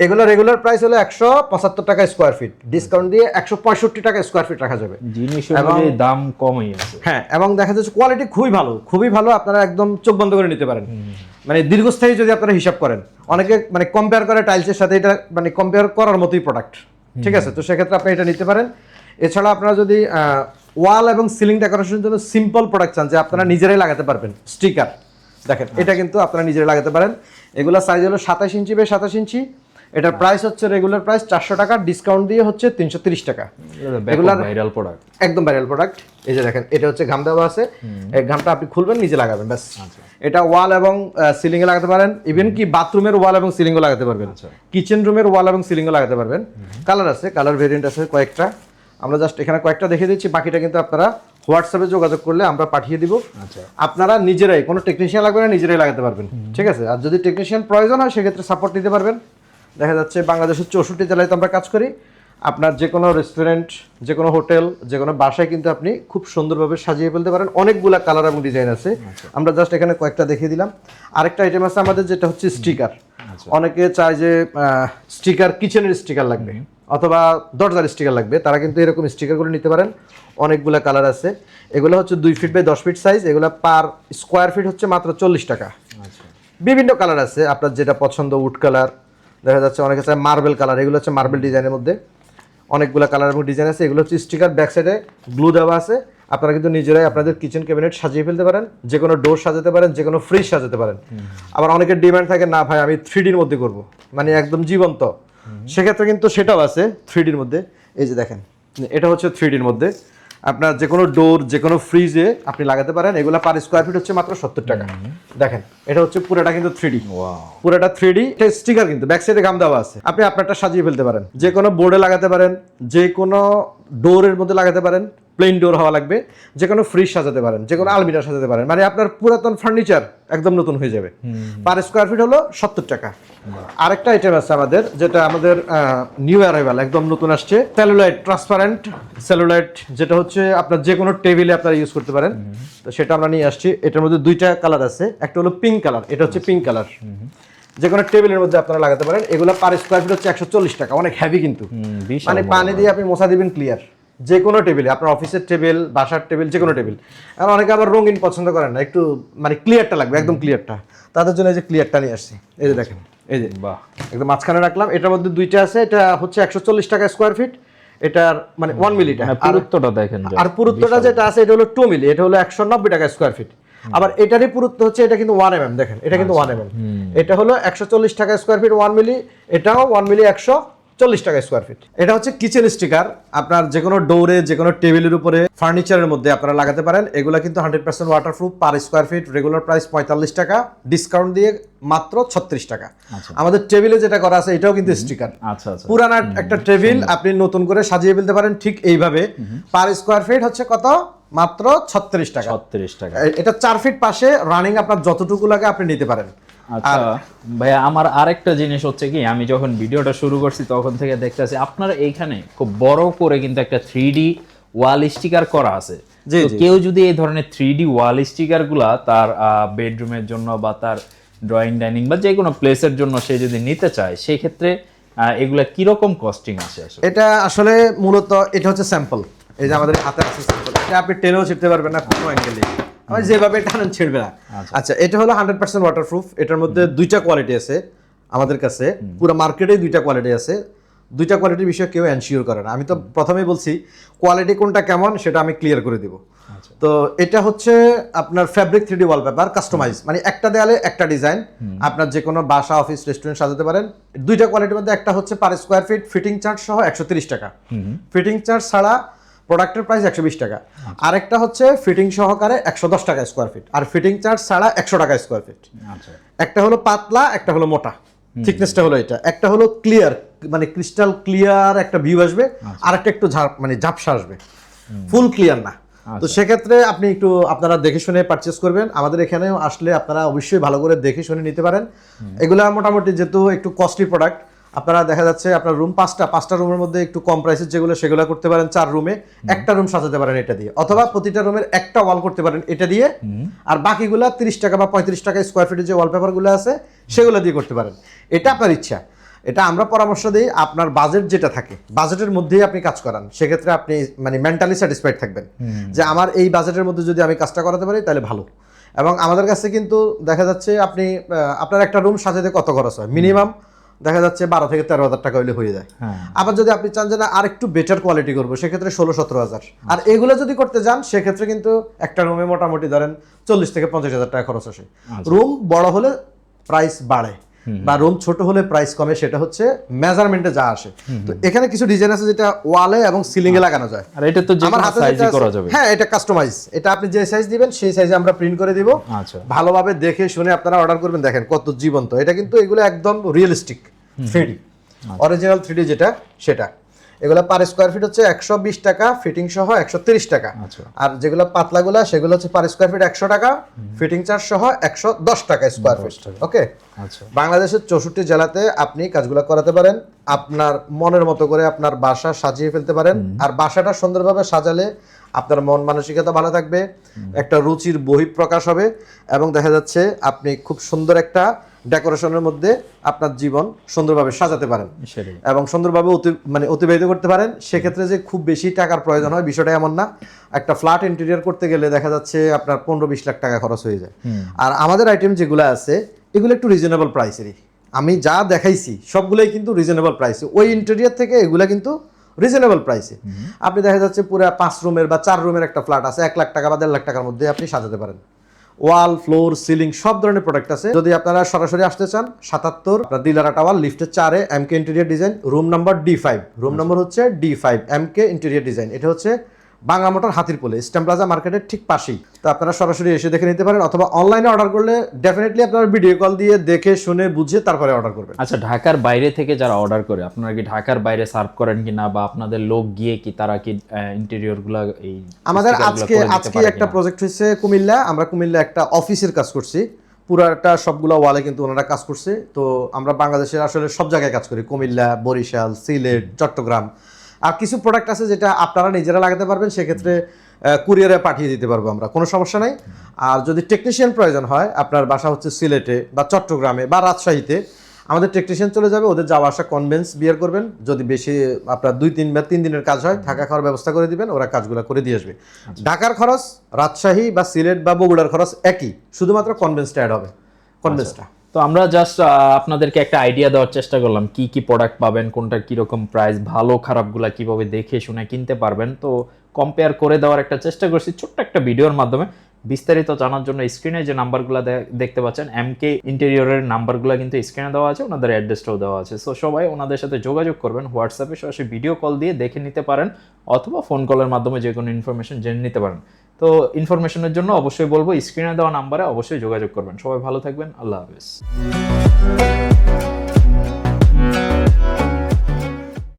এগুলো রেগুলার প্রাইস হলো 175 টাকা স্কোয়ার ফিট, ডিসকাউন্ট দিয়ে 165 টাকা স্কোয়ার ফিট রাখা যাবে। জিনিসের দাম কমই আছে। হ্যাঁ, এবং দেখা যাচ্ছে কোয়ালিটি খুবই ভালো, খুবই ভালো। আপনারা একদম চোখ বন্ধ করে নিতে পারেন, মানে দীর্ঘস্থায়ী যদি আপনারা হিসাব করেন। অনেকে মানে কম্পেয়ার করে টাইলসের সাথে, এটা মানে কম্পেয়ার করার মতোই প্রোডাক্ট। ঠিক আছে, তো সেক্ষেত্রে আপনি এটা নিতে পারেন। এছাড়া আপনারা যদি ওয়াল এবং সিলিং ডেকোরেশনের জন্য সিম্পল প্রোডাক্ট চান, যে আপনারা নিজেরাই লাগাতে পারবেন, স্টিকার দেখেন, এটা কিন্তু আপনারা নিজেরাই লাগাতে পারেন। এগুলো সাইজ হলো 27 ইঞ্চি বাই 27 ইঞ্চি। এটার প্রাইস হচ্ছে রেগুলার প্রাইস 400 টাকা, ডিসকাউন্ট দিয়ে হচ্ছে 330 টাকা। এগুলার ভাইরাল প্রোডাক্ট, একদম ভাইরাল প্রোডাক্ট। এই যে দেখেন, এটা হচ্ছে ঘাম দেওয়া আছে, এই ঘামটা আপনি খুলবেন, নিজে লাগাবেন, ব্যাস। এটা ওয়াল এবং সিলিং এ লাগাতে পারেন, ইভেন কি বাথরুমের ওয়াল এবং সিলিং ও লাগাতে পারবেন, কিচেন রুমের ওয়াল এবং সিলিং ও লাগাতে পারবেন। কালার আছে, কালার ভেরিয়েন্ট আছে কয়েকটা, আমরা জাস্ট এখানে কয়েকটা দেখিয়ে দিচ্ছি, বাকিটা কিন্তু আপনারা হোয়াটসঅ্যাপে যোগাযোগ করলে আমরা পাঠিয়ে দিব। আপনারা নিজেরাই, কোনো টেকনিশিয়ান লাগবে না, নিজেরাই লাগাতে পারবেন। ঠিক আছে, আর যদি টেকনিশিয়ান প্রয়োজন হয় সেক্ষেত্রে সাপোর্ট নিতে পারবেন। দেখা যাচ্ছে বাংলাদেশের 64 জেলায় তো আমরা কাজ করি। আপনার যে কোনো রেস্টুরেন্ট, যে কোনো হোটেল, যে কোনো বাসায় কিন্তু আপনি খুব সুন্দরভাবে সাজিয়ে ফেলতে পারেন। অনেকগুলা কালার এবং ডিজাইন আছে, আমরা জাস্ট এখানে কয়েকটা দেখিয়ে দিলাম। আরেকটা আইটেম আছে আমাদের, যেটা হচ্ছে স্টিকার। অনেকে চায় যে স্টিকার, কিচেনের স্টিকার লাগবে অথবা দরজার স্টিকার লাগবে, তারা কিন্তু এরকম স্টিকারগুলো নিতে পারেন। অনেকগুলা কালার আছে, এগুলো হচ্ছে 2 ফিট বাই 10 ফিট সাইজ, এগুলো পার স্কোয়ার ফিট হচ্ছে মাত্র 40 টাকা। বিভিন্ন কালার আছে, আপনার যেটা পছন্দ, উড কালার, দেখা যাচ্ছে অনেকে চায় মার্বেল কালার, এগুলো হচ্ছে মার্বেল ডিজাইনের মধ্যে অনেকগুলো কালার এবং ডিজাইন আছে। এগুলো হচ্ছে স্টিকার, ব্যাক সাইডে গ্লু দেওয়া আছে। আপনারা কিন্তু নিজেরাই আপনাদের কিচেন ক্যাবিনেট সাজিয়ে ফেলতে পারেন, যে কোনো ডোর সাজাতে পারেন, যে কোনো ফ্রিজ সাজাতে পারেন। আবার অনেকের ডিমান্ড থাকে, না ভাই আমি 3Dর মধ্যে করব, মানে একদম জীবন্ত, সেক্ষেত্রে কিন্তু সেটাও আছে 3Dর মধ্যে। এই যে দেখেন, এটা হচ্ছে 3Dর মধ্যে, আপনার যে কোনো ডোর, যে কোনো ফ্রিজে আপনি লাগাতে পারেন। এগুলো পার স্কোয়ার ফিট হচ্ছে মাত্র 70 টাকা। দেখেন, এটা হচ্ছে পুরোটা কিন্তু 3D, পুরোটা 3D। এটা স্টিকার, কিন্তু ব্যাক সাইডে গাম দেওয়া আছে, আপনি আপনারটা সাজিয়ে ফেলতে পারেন, যে কোনো বোর্ডে লাগাতে পারেন, যে কোনো ডোরের মধ্যে লাগাতে পারেন, প্লেন ডোর হওয়া লাগবে, যে কোনো ফ্রিজ সাজাতে পারেন, যে কোনো আলমিরা সাজাতে পারেন, মানে আপনার পুরাতন ফার্নিচার একদম নতুন হয়ে যাবে। পার স্কোয়ার ফিট হলো 70 টাকা। আরেকটা আইটেম আছে আমাদের, যেটা আমাদের নিউ অ্যারাইভাল, একদম নতুন আসছে, সেলুলাইট, ট্রান্সপারেন্ট সেলুলাইট, যেটা হচ্ছে আপনার যে কোনো টেবিলে আপনারা ইউজ করতে পারেন। তো সেটা আমরা নিয়ে আসছি। এটার মধ্যে 2টা কালার আছে, একটা হলো পিঙ্ক কালার, এটা হচ্ছে পিঙ্ক কালার, যে কোনো টেবিলের মধ্যে আপনারা লাগাতে পারেন। এগুলো পার স্কোয়ার ফিট হচ্ছে 140 টাকা, অনেক হেভি কিন্তু, মানে পানি দিয়ে আপনি মোছা দিবেন ক্লিয়ার, যে কোনো টেবিলে, আপনার অফিসের টেবিল, বাসার টেবিল, যে কোনো টেবিল। আর অনেকে আবার রঙিন পছন্দ করেন না, একটু মানে ক্লিয়ারটা লাগবে, একদম ক্লিয়ারটা, তাদের জন্য এই যে ক্লিয়ারটা নিয়ে আসছি। এই যে দেখেন, এই যে বাহ, একদম মাঝখানে রাখলাম। এটার মধ্যে 2টা আছে, এটা হচ্ছে 140 টাকা স্কোয়ার ফিট, এটার মানে 1 মিলিটা, পুরুত্বটা দেখেন, আর পুরুত্বটা যেটা আছে এটা হলো 2 মিলি, এটা হলো 190 টাকা স্কোয়ার ফিট। আবার এটারই পুরুত্ব হচ্ছে, এটা কিন্তু 1 mm, দেখেন এটা কিন্তু 1 mm, এটা হলো 140 টাকা স্কোয়ার ফিট 1 মিলি, এটাও 1 মিলি 140 টাকা স্কোয়ার ফিট। এটা হচ্ছে কিচেন স্টিকার, আপনার যে কোনো ডোরে, যে কোনো টেবিলের উপরে, ফার্নিচারের মধ্যে আপনারা লাগাতে পারেন। এগুলো কিন্তু 100% waterproof, per square feet regular price 45 টাকা, ডিসকাউন্ট দিয়ে মাত্র 36 টাকা। আমাদের টেবিলে যেটা করা আছে এটাও কিন্তু স্টিকার, পুরানা একটা টেবিল আপনি নতুন করে সাজিয়ে ফেলতে পারেন ঠিক এইভাবে। পার স্কোয়ার ফিট হচ্ছে কত, মাত্র 36 টাকা। 36 টাকা। এটা 4 ফিট পাশে রানিং, আপনার যতটুকু লাগে আপনি নিতে পারেন। আচ্ছা ভাইয়া, আমার আরেকটা জিনিস হচ্ছে কি, আমি যখন ভিডিওটা শুরু করছি তখন থেকে দেখতেছি আপনারা এইখানে খুব বড় করে কিন্তু একটা 3D ওয়াল স্টিকার করা আছে। তো কেউ যদি এই ধরনের 3D ওয়াল স্টিকার গুলা তার বেডরুমের জন্য বা তার ড্রয়িং ডাইনিং বা যে কোনো প্লেসের জন্য সে যদি নিতে চায়, সেই ক্ষেত্রে এগুলা কিরকম কস্টিং আছে আসলে? এটা আসলে মূলত এটা হচ্ছে স্যাম্পল, এই যে আমাদের হাতে আছে স্যাম্পল, এটা আপনি টেনেও ছিটতে পারবেন না কোনো অ্যাঙ্গেলে, আমি যেভাবে টানেন ছিড়বে না। আচ্ছা, এটা হলো 100% ওয়াটারপ্রুফ। এটার মধ্যে দুইটা কোয়ালিটি আছে আমাদের কাছে, পুরো মার্কেটেই দুইটা কোয়ালিটি আছে। দুইটা কোয়ালিটির বিষয়ে কেউ এনশিওর করে না। আমি তো প্রথমেই বলছি কোয়ালিটি কোনটা কেমন সেটা আমি ক্লিয়ার করে দিব। তো এটা হচ্ছে আপনার ফ্যাব্রিক 3D ওয়ালপেপার কাস্টমাইজ, মানে একটা দেয়ালে একটা ডিজাইন, আপনার যে কোনো বাসা অফিস রেস্টুরেন্ট সাজাতে পারেন। দুইটা কোয়ালিটির মধ্যে একটা হচ্ছে per square feet fitting charge সহ 130 টাকা, ফিটিং চার্জ ছাড়া প্রোডাক্টের প্রাইস 120 টাকা। আরেকটা হচ্ছে ফিটিং সহকারে 110 টাকা স্কোয়ার ফিট, আর ফিটিং চার্জ ছাড়া 100 টাকা স্কোয়ার ফিট। একটা হলো পাতলা, একটা হলো মোটা, থিকনেসটা হলো এটা। একটা হলো ক্লিয়ার, মানে ক্রিস্টাল ক্লিয়ার একটা ভিউ আসবে, আর একটা একটু মানে ঝাপসা আসবে, ফুল ক্লিয়ার না। তো সেক্ষেত্রে আপনি একটু আপনারা দেখে শুনে পারচেস করবেন। আমাদের এখানে আসলে আপনারা অবশ্যই ভালো করে দেখে শুনে নিতে পারেন। এগুলা মোটামুটি যেহেতু একটু কস্টলি প্রোডাক্ট, আপনারা দেখা যাচ্ছে আপনার রুম পাঁচটা রুমের মধ্যে একটু কম প্রাইসের যেগুলো সেগুলো করতে পারেন 4 রুমে, একটা রুম সাজাতে পারেন এটা দিয়ে, অথবা প্রতিটা রুমের একটা ওয়াল করতে পারেন এটা দিয়ে, আর বাকিগুলা 30 টাকা বা 35 টাকা স্কোয়ার ফিটের যে ওয়ালপেপারগুলো আছে সেগুলো দিয়ে করতে পারেন। এটা আপনার ইচ্ছা। এটা আমরা পরামর্শ দিই আপনার বাজেট যেটা থাকে বাজেটের মধ্যেই আপনি কাজ করান, সেক্ষেত্রে আপনি মানে মেন্টালি স্যাটিসফাইড থাকবেন যে আমার এই বাজেটের মধ্যে যদি আমি কাজটা করাতে পারি তাহলে ভালো। এবং আমাদের কাছে কিন্তু দেখা যাচ্ছে আপনি আপনার একটা রুম সাজাতে কত খরচ হয়, মিনিমাম দেখা যাচ্ছে 12 থেকে 13,000 টাকা হইলে হয়ে যায়। আবার যদি আপনি চান যে না আর একটু বেটার কোয়ালিটি করবো, সেক্ষেত্রে 16-17,000। আর এগুলো যদি করতে যান সেক্ষেত্রে কিন্তু একটা রুমে মোটামুটি ধরেন 40 থেকে 50,000 টাকা খরচ আসে। রুম বড় হলে প্রাইস বাড়ে, বা রুম ছোট হলে প্রাইস কমে, সেটা হচ্ছে মেজারমেন্টে যা আসে। তো এখানে কিছু ডিজাইন আছে যেটা ওয়ালে এবং সিলিং এ লাগানো যায়, আর এটা তো যে কোনো সাইজে করা যাবে। হ্যাঁ, এটা কাস্টমাইজ, এটা আপনি যে সাইজ দিবেন সেই সাইজে আমরা প্রিন্ট করে দিব। আচ্ছা, ভালোভাবে দেখে শুনে আপনারা অর্ডার করবেন। দেখেন কত জীবন্ত, এটা কিন্তু এগুলো একদম রিয়েলিস্টিক 3D অরিজিনাল 3D যেটা সেটা। এগুলো পার স্কোয়ার ফিট হচ্ছে 120 টাকা, ফিটিং সহ 130 টাকা। আর যেগুলো পাতলাগুলা সেগুলো হচ্ছে পার স্কোয়ার ফিট 100 টাকা, ফিটিং চার্জ সহ 110 টাকা স্কোয়ার ফিট। ওকে, বাংলাদেশের 64 জেলাতে আপনি কাজগুলো করাতে পারেন, আপনার মনের মতো করে আপনার বাসা সাজিয়ে ফেলতে পারেন। আর বাসাটা সুন্দরভাবে সাজালে আপনার মন মানসিকতা ভালো থাকবে, একটা রুচির বহিঃপ্রকাশ হবে, এবং দেখা যাচ্ছে আপনি খুব সুন্দর একটা ডেকোরেশনের মধ্যে আপনার জীবন সুন্দরভাবে সাজাতে পারেন এবং সুন্দরভাবে অতিবাহিত করতে পারেন। সেক্ষেত্রে যে খুব বেশি টাকার প্রয়োজন হয় বিষয়টা এমন না। একটা ফ্ল্যাট ইন্টেরিয়র করতে গেলে দেখা যাচ্ছে আপনার 15-20 লাখ টাকা খরচ হয়ে যায়। আর আমাদের আইটেম যেগুলো আছে এগুলো একটু রিজনেবল প্রাইসেরই। আমি যা দেখাইছি সবগুলোই কিন্তু রিজনেবল প্রাইসে, ওই ইন্টেরিয়র থেকে এগুলা কিন্তু রিজনেবল প্রাইসে। আপনি দেখা যাচ্ছে পুরো 5 রুমের বা 4 রুমের একটা ফ্ল্যাট আছে 1 লাখ টাকা বা 1.5 লাখ টাকার মধ্যে আপনি সাজাতে পারেন। ওয়াল, ফ্লোর, সিলিং সব ধরনের প্রোডাক্ট আছে। যদি আপনারা সরাসরি আসতে চান 77 দিলারা টাওয়ার লিফটের 4-এ MK interior design, room number D5, room number হচ্ছে D5 MK ইন্টেরিয়র ডিজাইন। এটা হচ্ছে বাংলা মোটর হাতিরপুলে স্ট্যাম প্লাজা মার্কেটের ঠিক পাশেই। তো আপনারা সরাসরি এসে দেখে নিতে পারেন, অথবা অনলাইনে অর্ডার করলে ডেফিনেটলি আপনারা ভিডিও কল দিয়ে দেখে শুনে বুঝে তারপরে অর্ডার করবেন। আচ্ছা, ঢাকার বাইরে থেকে যারা অর্ডার করে আপনারা কি ঢাকার বাইরে সার্ভ করেন কি না, বা আপনাদের লোক গিয়ে কি তারা কি ইন্টেরিয়র গুলা এই আমাদের আজকে একটা প্রজেক্ট হয়েছে কুমিল্লা, আমরা কুমিল্লা একটা অফিসের কাজ করছি, পুরাটা সবগুলো ওয়ালে কিন্তু ওনারা কাজ করছে। তো আমরা বাংলাদেশের আসলে সব জায়গায় কাজ করি, কুমিল্লা, বরিশাল, সিলেট, চট্টগ্রাম। আর কিছু প্রোডাক্ট আছে যেটা আপনারা নিজেরা লাগাতে পারবেন, সেক্ষেত্রে কুরিয়ারে পাঠিয়ে দিতে পারবো আমরা, কোনো সমস্যা নাই। আর যদি টেকনিশিয়ান প্রয়োজন হয়, আপনার বাসা হচ্ছে সিলেটে বা চট্টগ্রামে বা রাজশাহীতে, আমাদের টেকনিশিয়ান চলে যাবে, ওদের যাওয়া আসা কনভেন্স বিয়ার করবেন। যদি বেশি আপনার 2-3 বা 3 দিনের কাজ হয়, থাকা খাওয়ার ব্যবস্থা করে দিবেন, ওরা কাজগুলো করে দিয়ে আসবে। ঢাকার খরচ, রাজশাহী বা সিলেট বা বগুড়ার খরচ একই, শুধুমাত্র কনভেন্সটা অ্যাড হবে, কনভেন্সটা। তো আমরা জাস্ট আপনাদেরকে একটা আইডিয়া দেওয়ার চেষ্টা করলাম কি কি প্রোডাক্ট পাবেন, কোনটা কিরকম প্রাইস, ভালো খারাপগুলা কিভাবে দেখে শুনে কিনতে পারবেন, তো কম্পেয়ার করে দেওয়ার একটা চেষ্টা করছি ছোট্ট একটা ভিডিওর মাধ্যমে। বিস্তারিত জানার জন্য স্ক্রিনে যে নাম্বারগুলো দেখতে পাচ্ছেন MK ইন্টেরিয়রের নাম্বারগুলো কিন্তু স্ক্রিনে দেওয়া আছে, ওনাদের অ্যাড্রেসটাও দেওয়া আছে। সো সবাই ওনাদের সাথে যোগাযোগ করবেন, হোয়াটসঅ্যাপে সরাসরি ভিডিও কল দিয়ে দেখে নিতে পারেন, অথবা ফোন কলের মাধ্যমে যে কোনো ইনফরমেশন জেনে নিতে পারেন। তো ইনফরমেশনের জন্য অবশ্যই বলবো স্ক্রিনে দেওয়া নাম্বারে অবশ্যই যোগাযোগ করবেন। সবাই ভালো থাকবেন, আল্লাহ হাফেজ।